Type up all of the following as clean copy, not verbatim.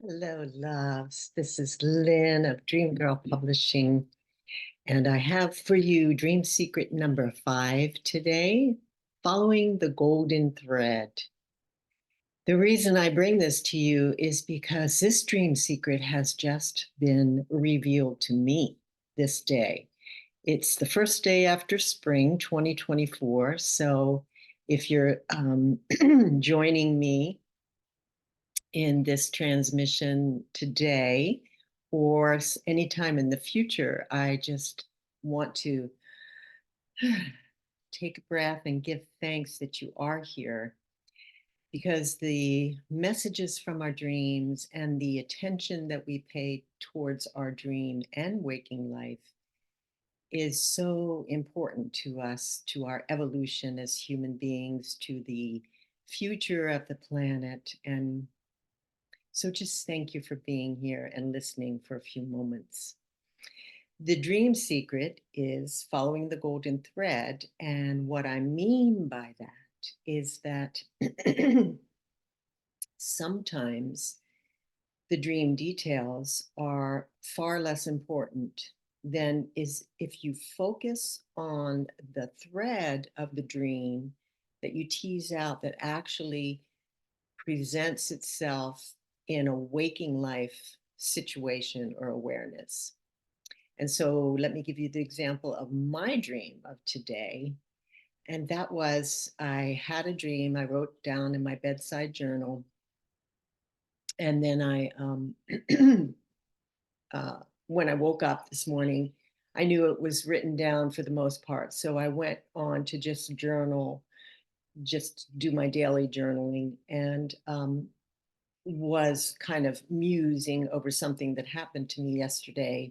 Hello, loves. This is Lynn of Dream Girl Publishing, and I have for you Dream Secret number 5 today, following the golden thread. The reason I bring this to you is because this dream secret has just been revealed to me this day. It's the first day after spring 2024, so if you're joining me in this transmission today or anytime in the future, I just want to take a breath and give thanks that you are here, because the messages from our dreams and the attention that we pay towards our dream and waking life is so important to us, to our evolution as human beings, to the future of the planet. And so just thank you for being here and listening for a few moments. The dream secret is following the golden thread. And what I mean by that is that sometimes the dream details are far less important than is if you focus on the thread of the dream that you tease out that actually presents itself in a waking life situation or awareness. And so let me give you the example of my dream of today. And that was, I had a dream I wrote down in my bedside journal. And then when I woke up this morning, I knew it was written down for the most part. So I went on to just journal, just do my daily journaling, and was kind of musing over something that happened to me yesterday,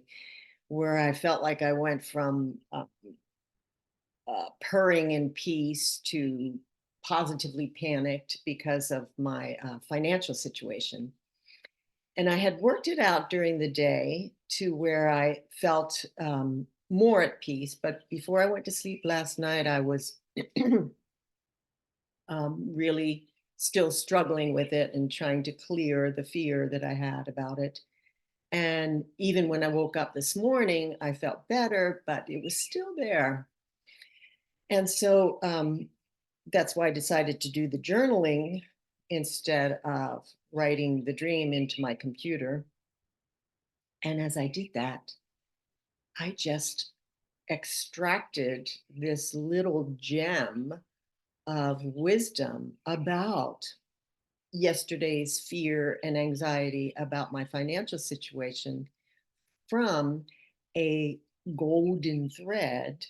where I felt like I went from purring in peace to positively panicked because of my financial situation. And I had worked it out during the day to where I felt more at peace. But before I went to sleep last night, I was really still struggling with it and trying to clear the fear that I had about it. And even when I woke up this morning, I felt better, but it was still there. And so that's why I decided to do the journaling instead of writing the dream into my computer. And as I did that, I just extracted this little gem of wisdom about yesterday's fear and anxiety about my financial situation from a golden thread,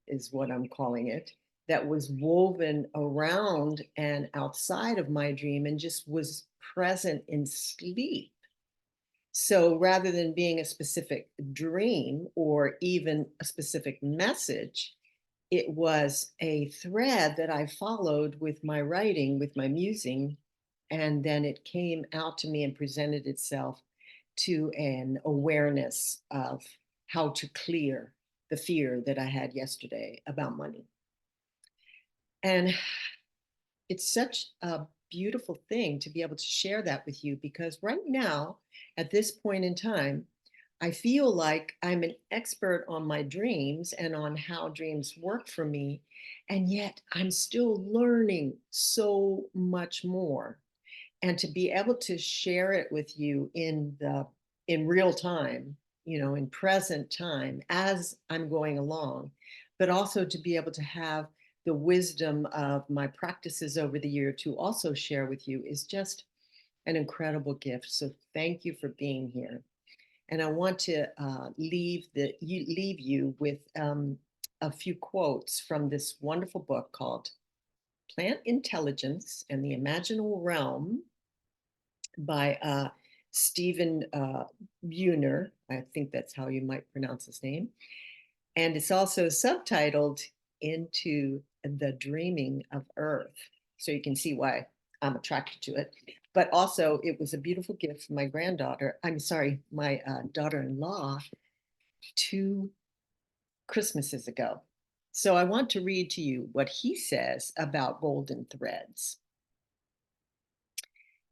is what I'm calling it, that was woven around and outside of my dream and just was present in sleep. So rather than being a specific dream or even a specific message, it was a thread that I followed with my writing, with my musing, and then it came out to me and presented itself to an awareness of how to clear the fear that I had yesterday about money. And it's such a beautiful thing to be able to share that with you, because right now, at this point in time, I feel like I'm an expert on my dreams and on how dreams work for me. And yet I'm still learning so much more. And to be able to share it with you in real time, in present time as I'm going along, but also to be able to have the wisdom of my practices over the year to also share with you is just an incredible gift. So thank you for being here. And I want to leave you with a few quotes from this wonderful book called Plant Intelligence and the Imaginal Realm by Stephen Buhner. I think that's how you might pronounce his name. And it's also subtitled Into the Dreaming of Earth. So you can see why I'm attracted to it. But also, it was a beautiful gift from my granddaughter. I'm sorry, my daughter-in-law 2 Christmases ago. So I want to read to you what he says about golden threads.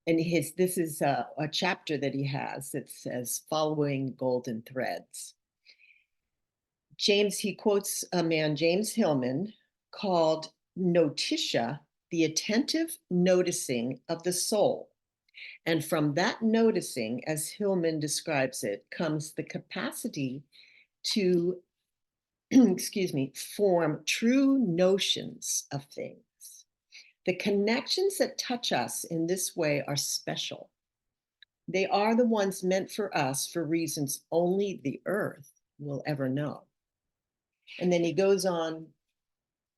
And this is a chapter that he has that says following golden threads. He quotes a man, James Hillman, called notitia, the attentive noticing of the soul. And from that noticing, as Hillman describes it, comes the capacity to, excuse me, form true notions of things. The connections that touch us in this way are special. They are the ones meant for us for reasons only the earth will ever know. And then he goes on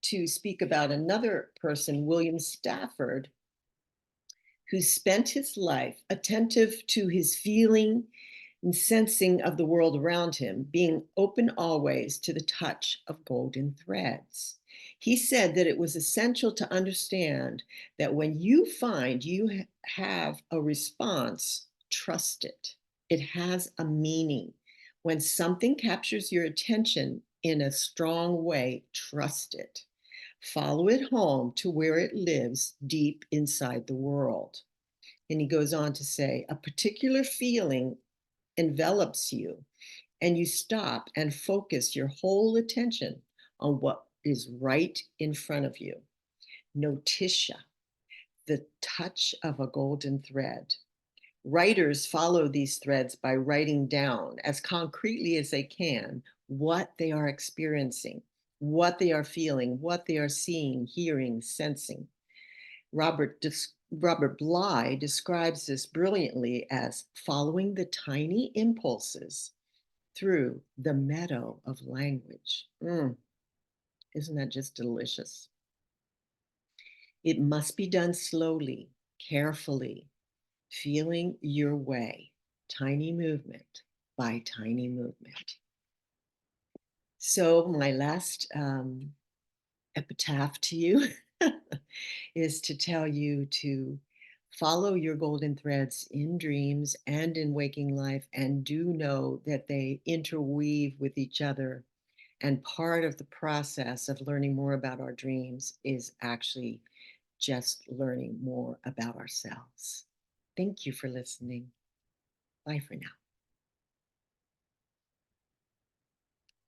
to speak about another person, William Stafford, who spent his life attentive to his feeling and sensing of the world around him, being open always to the touch of golden threads. He said that it was essential to understand that when you find you have a response, trust it. It has a meaning. When something captures your attention in a strong way, trust it. Follow it home to where it lives deep inside the world. And he goes on to say, a particular feeling envelops you, and you stop and focus your whole attention on what is right in front of you. Notitia, the touch of a golden thread. Writers follow these threads by writing down as concretely as they can what they are experiencing, what they are feeling, what they are seeing, hearing, sensing. Robert Bly describes this brilliantly as following the tiny impulses through the meadow of language. Isn't that just delicious? It must be done slowly, carefully, feeling your way, tiny movement by tiny movement. So, my last epitaph to you is to tell you to follow your golden threads in dreams and in waking life, and do know that they interweave with each other. And part of the process of learning more about our dreams is actually just learning more about ourselves. Thank you for listening. Bye for now.